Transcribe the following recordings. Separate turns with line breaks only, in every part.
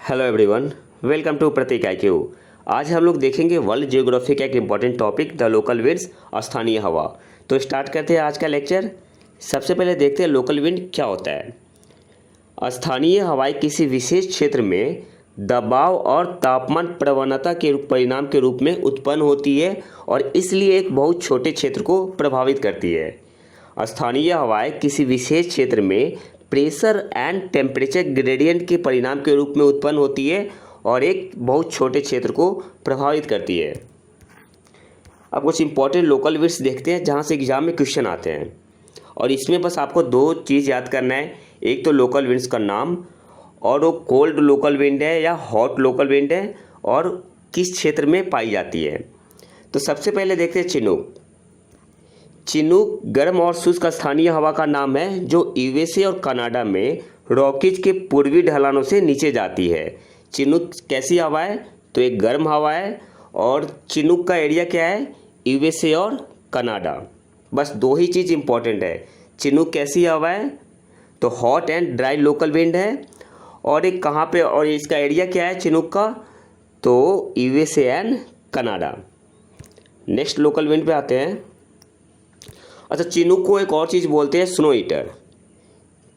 Hello everyone, welcome to Prateek IQ। आज हम लोग देखेंगे वर्ल्ड जियोग्राफी का एक important topic the local winds, स्थानीय हवा। तो स्टार्ट करते हैं आज का लेक्चर। सबसे पहले देखते हैं लोकल विंड क्या होता है। स्थानीय हवाएं किसी विशेष क्षेत्र में दबाव और तापमान प्रवणता के परिणाम के रूप में उत्पन्न होती है और इसलिए एक बहुत छोटे क्षेत्र को प्रभावित करती है। स्थानीय हवाएं किसी विशेष क्षेत्र में प्रेशर एंड टेम्परेचर ग्रेडियंट के परिणाम के रूप में उत्पन्न होती है और एक बहुत छोटे क्षेत्र को प्रभावित करती है। अब कुछ इंपॉर्टेंट लोकल विंड्स देखते हैं जहां से एग्जाम में क्वेश्चन आते हैं, और इसमें बस आपको दो चीज़ याद करना है। एक तो लोकल विंड्स का नाम, और वो कोल्ड लोकल विंड है या हॉट लोकल विंड है और किस क्षेत्र में पाई जाती है। तो सबसे पहले देखते हैं चिनूक। चिनूक गर्म और शुष्क स्थानीय हवा का नाम है जो यूएसए और कनाडा में रॉकीज के पूर्वी ढलानों से नीचे जाती है। चिनूक कैसी हवा है? तो एक गर्म हवा है, और चिनूक का एरिया क्या है? यूएसए और कनाडा। बस दो ही चीज़ इंपॉर्टेंट है। चिनूक कैसी हवा है? तो hot and dry local wind है, और एक कहाँ पे, और इसका एरिया क्या है चिनूक का? तो USA and Canada. Next local wind पे आते हैं। अच्छा, चिनूक को एक और चीज़ बोलते हैं, स्नो ईटर।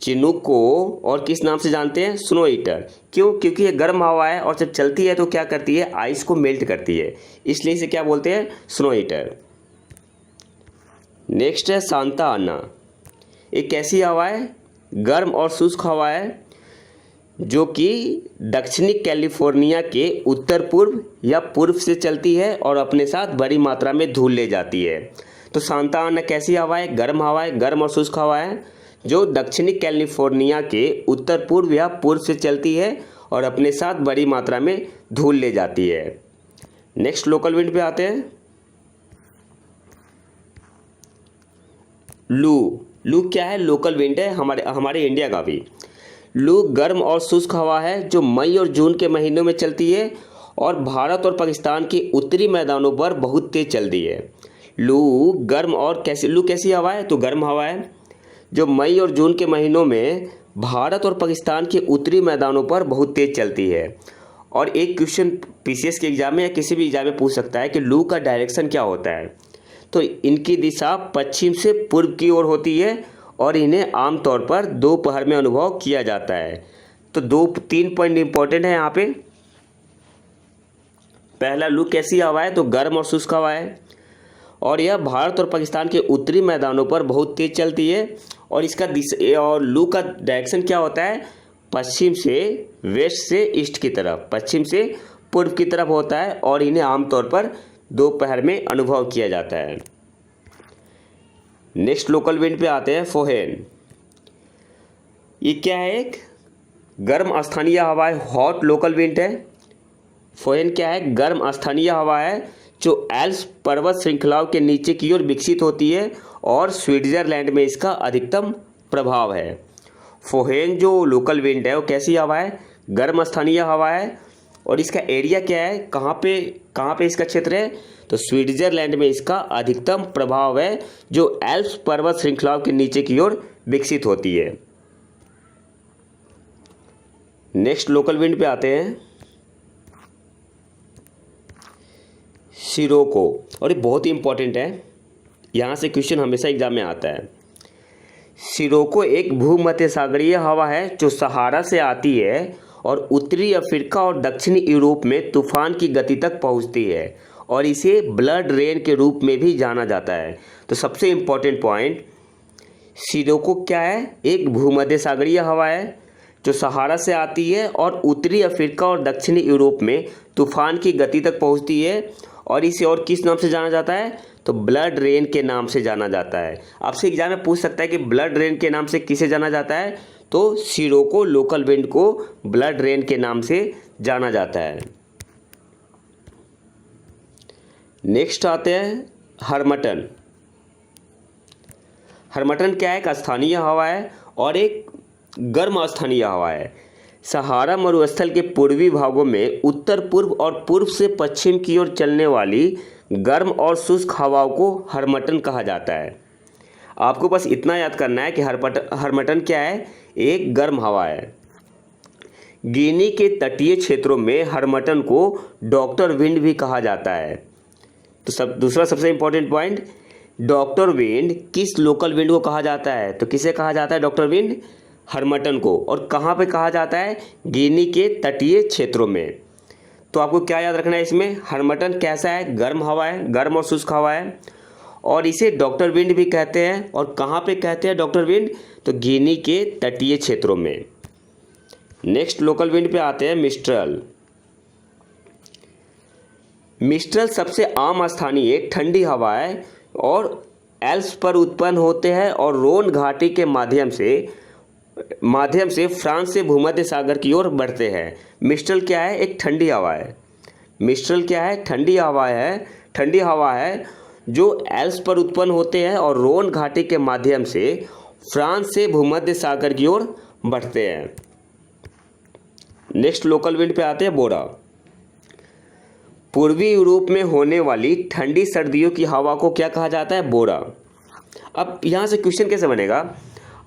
चिनूक को और किस नाम से जानते हैं? Snow eater. क्यों? क्योंकि ये गर्म हवा है और जब चलती है तो क्या करती है? आइस को मेल्ट करती है, इसलिए इसे क्या बोलते हैं? Snow eater. नेक्स्ट है सांता आना। एक कैसी हवा है? गर्म और शुष्क हवा है जो कि दक्षिणी कैलिफोर्निया के उत्तर पूर्व या पूर्व से चलती है और अपने साथ बड़ी मात्रा में धूल ले जाती है। तो सांता आना कैसी हवा है? गर्म हवा है, गर्म और शुष्क हवा है जो दक्षिणी कैलिफोर्निया के उत्तर पूर्व या पूर्व से चलती है और अपने साथ बड़ी मात्रा में धूल ले जाती है। नेक्स्ट लोकल विंड पे आते हैं। लू। लू क्या है? लोकल विंड है हमारे इंडिया का भी। लू गर्म और शुष्क हवा है जो मई और जून के महीनों में चलती है और भारत और पाकिस्तान के उत्तरी मैदानों पर बहुत तेज चलती है। लू गर्म और लू कैसी हवा है? तो गर्म हवा है जो मई और जून के महीनों में भारत और पाकिस्तान के उत्तरी मैदानों पर बहुत तेज चलती है। और एक क्वेश्चन पीसीएस के एग्जाम में या किसी भी एग्जाम में पूछ सकता है कि लू का डायरेक्शन क्या होता है। तो इनकी दिशा पश्चिम से पूर्व की ओर होती है और इन्हें आमतौर पर दोपहर में अनुभव किया जाता है। तो तीन पॉइंट इंपॉर्टेंट है यहाँ पे। पहला, लू कैसी हवा है? तो गर्म और शुष्क हवा है और यह भारत और पाकिस्तान के उत्तरी मैदानों पर बहुत तेज चलती है, और इसका और लू का डायरेक्शन क्या होता है? पश्चिम से वेस्ट से ईस्ट की तरफ, पश्चिम से पूर्व की तरफ होता है, और इन्हें आमतौर पर दोपहर में अनुभव किया जाता है। नेक्स्ट लोकल विंड पे आते हैं, फोहेन। ये क्या है? एक गर्म स्थानीय हवा है, हॉट लोकल विंड है। फोहेन क्या है? गर्म स्थानीय हवा है जो एल्प्स पर्वत श्रृंखलाओं के नीचे की ओर विकसित होती है और स्विट्जरलैंड में इसका अधिकतम प्रभाव है। फोहेन जो लोकल विंड है वो कैसी हवा है? गर्म स्थानीय हवा है, और इसका एरिया क्या है? कहाँ पे इसका क्षेत्र है? तो स्विट्जरलैंड में इसका अधिकतम प्रभाव है जो एल्प्स पर्वत श्रृंखलाओं के नीचे की ओर विकसित होती है। नेक्स्ट लोकल विंड पे आते हैं, सिरोको। और ये बहुत ही इंपॉर्टेंट है, यहाँ से क्वेश्चन हमेशा एग्जाम में आता है। सिरोको एक भूमध्य सागरीय हवा है जो सहारा से आती है और उत्तरी अफ्रीका और दक्षिणी यूरोप में तूफान की गति तक पहुँचती है, और इसे ब्लड रेन के रूप में भी जाना जाता है। तो सबसे इम्पॉर्टेंट पॉइंट, सिरोको क्या है? एक भूमध्य सागरीय हवा है जो सहारा से आती है और उत्तरी अफ्रीका और दक्षिणी यूरोप में तूफान की गति तक पहुँचती है, और इसे और किस नाम से जाना जाता है? तो ब्लड रेन के नाम से जाना जाता है। आपसे एग्जाम में पूछ सकता है कि ब्लड रेन के नाम से किसे जाना जाता है? तो सिरोको लोकल विंड को ब्लड रेन के नाम से जाना जाता है। नेक्स्ट आते हैं हर्मटन। हर्मटन क्या है? एक स्थानीय हवा है और एक गर्म स्थानीय हवा है। सहारा मरुस्थल के पूर्वी भागों में उत्तर पूर्व और पूर्व से पश्चिम की ओर चलने वाली गर्म और शुष्क हवाओं को हर्मटन कहा जाता है। आपको बस इतना याद करना है कि हर्मटन क्या है? एक गर्म हवा है। गिनी के तटीय क्षेत्रों में हर्मटन को डॉक्टर विंड भी कहा जाता है। तो दूसरा सबसे इंपॉर्टेंट पॉइंट, डॉक्टर विंड किस लोकल विंड को कहा जाता है? तो किसे कहा जाता है डॉक्टर विंड? हर्मटन को। और कहाँ पे कहा जाता है? गिनी के तटीय क्षेत्रों में। तो आपको क्या याद रखना है इसमें? हर्मटन कैसा है? गर्म हवा है, गर्म और शुष्क हवा है, और इसे डॉक्टर विंड भी कहते हैं। और कहाँ पे कहते हैं डॉक्टर विंड? तो गिनी के तटीय क्षेत्रों में। नेक्स्ट लोकल विंड पे आते हैं, मिस्ट्रल। मिस्ट्रल सबसे आम स्थानीय ठंडी हवा है और एल्प्स पर उत्पन्न होते हैं और रोन घाटी के माध्यम से फ्रांस से भूमध्य सागर की ओर बढ़ते हैं। मिस्ट्रल क्या है? एक ठंडी हवा है। मिस्ट्रल क्या है? ठंडी हवा है जो एल्प्स पर उत्पन्न होते हैं और रोन घाटी के माध्यम से फ्रांस से भूमध्य सागर की ओर बढ़ते हैं। नेक्स्ट लोकल विंड पे आते हैं, बोरा। पूर्वी यूरोप में होने वाली ठंडी सर्दियों की हवा को क्या कहा जाता है? बोरा। अब यहाँ से क्वेश्चन कैसे बनेगा?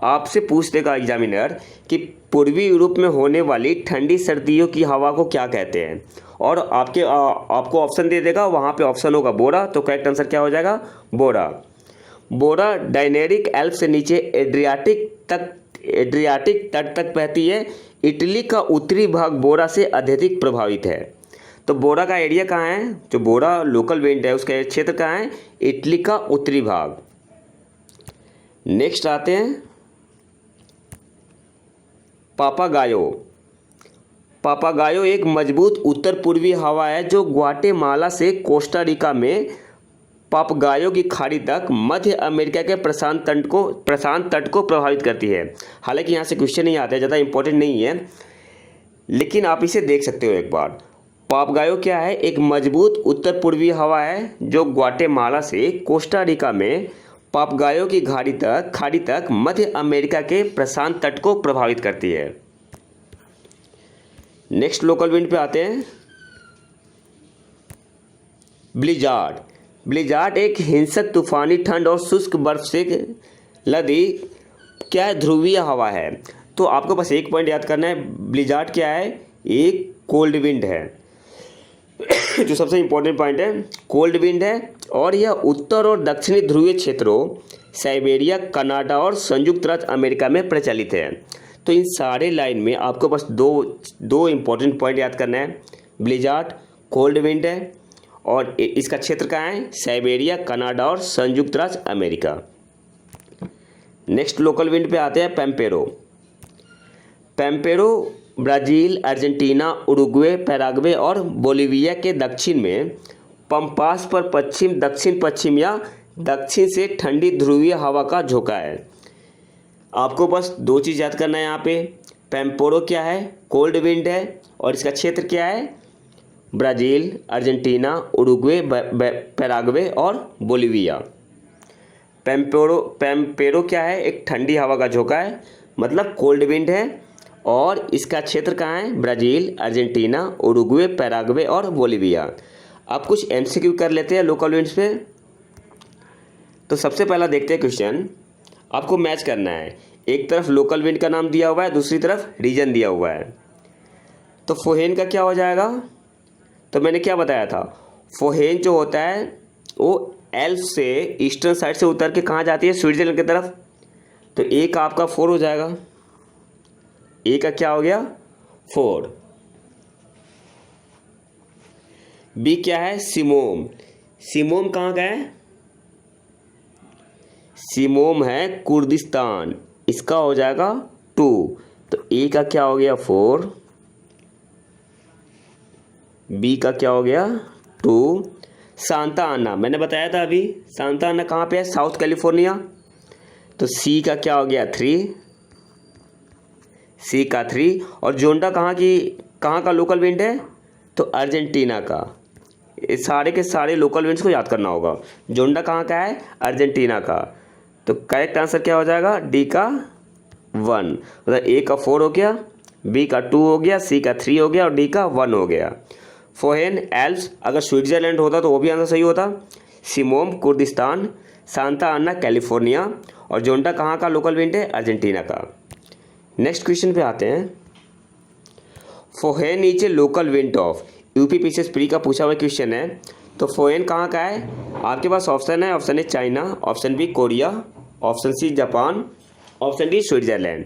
आपसे पूछ देगा एग्जामिनर कि पूर्वी यूरोप में होने वाली ठंडी सर्दियों की हवा को क्या कहते हैं, और आपको ऑप्शन दे देगा, वहाँ पे ऑप्शन होगा बोरा। तो करेक्ट आंसर क्या हो जाएगा? बोरा। बोरा डायनेरिक एल्प से नीचे एड्रियाटिक तट तक बहती है। इटली का उत्तरी भाग बोरा से अत्यधिक प्रभावित है। तो बोरा का एरिया कहाँ है? जो बोरा लोकल विंड है उसका क्षेत्र कहाँ है? इटली का उत्तरी भाग। नेक्स्ट आते हैं, पापागायो। पापागायो एक मजबूत उत्तर पूर्वी हवा है जो ग्वाटेमाला से कोस्टा रिका में पापगायो की खाड़ी तक मध्य अमेरिका के प्रशांत तट को प्रभावित करती है। हालांकि यहाँ से क्वेश्चन नहीं आता है, ज़्यादा इंपॉर्टेंट नहीं है, लेकिन आप इसे देख सकते हो एक बार। पापगायो क्या है? एक मजबूत उत्तर पूर्वी हवा है जो ग्वाटेमाला से कोस्टा रिका में पापगायो की खाड़ी तक मध्य अमेरिका के प्रशांत तट को प्रभावित करती है। नेक्स्ट लोकल विंड पे आते हैं, ब्लिजार्ड। ब्लिजार्ड एक हिंसक तूफानी ठंड और शुष्क बर्फ से लदी क्या ध्रुवीय हवा है। तो आपको बस एक पॉइंट याद करना है, ब्लिजार्ड क्या है? एक कोल्ड विंड है। जो सबसे इंपॉर्टेंट पॉइंट है, कोल्ड विंड है, और यह उत्तर और दक्षिणी ध्रुवीय क्षेत्रों साइबेरिया, कनाडा और संयुक्त राज्य अमेरिका में प्रचलित है। तो इन सारे लाइन में आपको बस दो इंपॉर्टेंट पॉइंट याद करना है। ब्लिजार्ड कोल्ड विंड है और इसका क्षेत्र कहाँ है? साइबेरिया, कनाडा और संयुक्त राज्य अमेरिका। नेक्स्ट लोकल विंड पे आते हैं, पैम्पेरो। पैम्पेरो ब्राज़ील, अर्जेंटीना, उरुग्वे, पैराग्वे और बोलिविया के दक्षिण में पंपास पर दक्षिण पश्चिम या दक्षिण से ठंडी ध्रुवीय हवा का झोंका है। आपको बस दो चीज़ याद करना है यहाँ पे। पैम्पेरो क्या है? कोल्ड विंड है, और इसका क्षेत्र क्या है? ब्राज़ील, अर्जेंटीना, उरुग्वे, पैराग्वे और बोलिविया। पैम्पेरो क्या है? एक ठंडी हवा का झोंका है, मतलब कोल्ड विंड है, और इसका क्षेत्र कहाँ है? ब्राज़ील, अर्जेंटीना, उरुग्वे, पैराग्वे और बोलिविया। अब कुछ एमसीक्यू कर लेते हैं लोकल विंड्स पे। तो सबसे पहला देखते हैं क्वेश्चन, आपको मैच करना है। एक तरफ लोकल विंड का नाम दिया हुआ है, दूसरी तरफ रीजन दिया हुआ है। तो फोहेन का क्या हो जाएगा? तो मैंने क्या बताया था, फोहेन जो होता है वो एल्प्स से ईस्टर्न साइड से उतर के कहाँ जाती है? स्विट्जरलैंड की तरफ। तो ए का आपका 4 हो जाएगा। ए का क्या हो गया? 4। बी क्या है? सिमोम। सिमोम कहाँ का है? सिमोम है कुर्दिस्तान, इसका हो जाएगा 2। तो ए का क्या हो गया? 4। बी का क्या हो गया? 2। सांता आना, मैंने बताया था अभी, सांता आना कहाँ पे है? South California. तो सी का क्या हो गया? 3। सी का 3। और जोंडा कहाँ का लोकल विंड है? तो अर्जेंटीना का। ये सारे के सारे लोकल विंड्स को याद करना होगा। जोंडा कहाँ का है? अर्जेंटीना का। तो करेक्ट आंसर क्या हो जाएगा? डी का 1। मतलब ए का 4 हो गया, बी का 2 हो गया, सी का 3 हो गया और डी का 1 हो गया। फोहेन एल्प्स अगर स्विट्जरलैंड होता तो वो भी आंसर सही होता। Simoom Kurdistan, Santa Ana California, और जोंडा कहाँ का लोकल विंड है? अर्जेंटीना का। नेक्स्ट क्वेश्चन पे आते हैं, foehn is a local wind of, UP PCS pre का पूछा हुआ क्वेश्चन है। तो फोहेन कहाँ का है? आपके पास ऑप्शन है, option A China, option B Korea, option C Japan, option D Switzerland.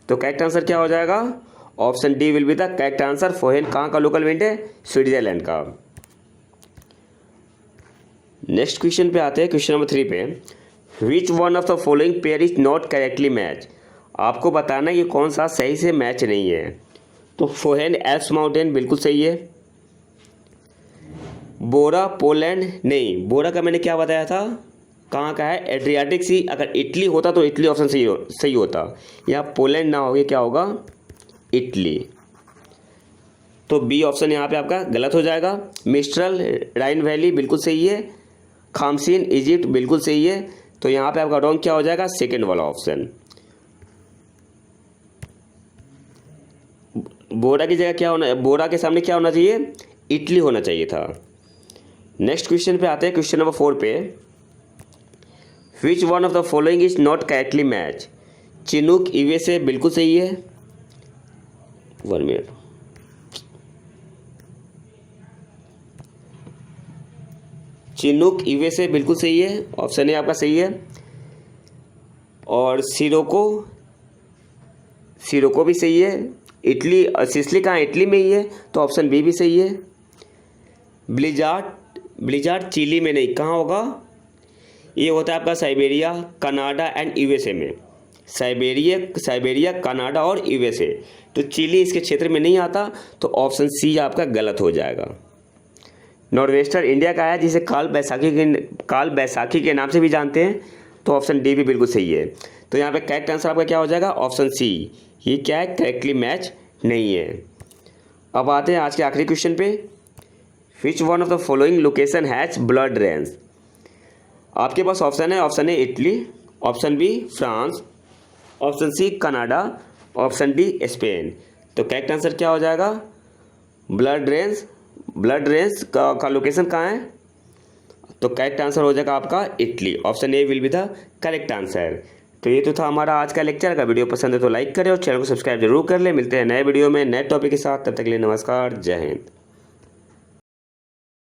तो करेक्ट आंसर क्या हो जाएगा? Option D will be the correct answer. Foehn कहाँ का लोकल विंड है? स्विट्जरलैंड का। नेक्स्ट क्वेश्चन पे आते हैं, क्वेश्चन नंबर 3 पे। Which one of the following pair is not correctly match. आपको बताना ये कौन सा सही से मैच नहीं है। तो फोहेन एल्प्स माउंटेन बिल्कुल सही है। बोरा पोलैंड नहीं, बोरा का मैंने क्या बताया था, कहाँ का है? एड्रियाटिक सी। अगर इटली होता तो इटली ऑप्शन सही होता। यहाँ पोलैंड ना होगे, क्या होगा? इटली। तो बी ऑप्शन यहाँ पे आपका गलत हो जाएगा। मिस्ट्रल राइन वैली बिल्कुल सही है। खामसीन इजिप्ट बिल्कुल सही है। तो यहाँ पे आपका रॉन्ग क्या हो जाएगा? सेकेंड वाला ऑप्शन। बोरा की जगह क्या होना, बोरा के सामने क्या होना चाहिए? इटली होना चाहिए था। नेक्स्ट क्वेश्चन पे आते हैं, क्वेश्चन नंबर 4 पे। Which one of the following is not correctly match. Chinook USA बिल्कुल सही है। 1 मिनट। चिनूक यूएसए बिल्कुल सही है, ऑप्शन ए आपका सही है। और सिरोको भी सही है। इटली, सिसली कहाँ? इटली में ही है, तो ऑप्शन बी भी सही है। ब्लिजार्ड चिली में नहीं, कहाँ होगा? ये होता है आपका साइबेरिया, कनाडा एंड यूएसए में। साइबेरिया, कनाडा और यूएसए। तो चिली इसके क्षेत्र में नहीं आता, तो ऑप्शन सी आपका गलत हो जाएगा। नॉर्वेस्टर इंडिया का है, जिसे काल बैसाखी के नाम से भी जानते हैं, तो ऑप्शन डी भी बिल्कुल सही है। तो यहाँ पे करेक्ट आंसर आपका क्या हो जाएगा? Option C. ये क्या है? करेक्टली मैच नहीं है। अब आते हैं आज के आखिरी क्वेश्चन पे। Which one of the following location has blood range. आपके पास ऑप्शन है, option A Italy, option B France, option C Canada, option D Spain. तो करेक्ट आंसर क्या हो जाएगा? ब्लड रेंज का लोकेशन कहाँ है? तो करेक्ट आंसर हो जाएगा आपका Italy. Option A will be the correct answer. तो ये तो था हमारा आज का लेक्चर। अगर वीडियो पसंद है तो लाइक करें और चैनल को सब्सक्राइब जरूर कर ले। मिलते हैं नए वीडियो में नए टॉपिक के साथ। तब तक के लिए नमस्कार, जय हिंद।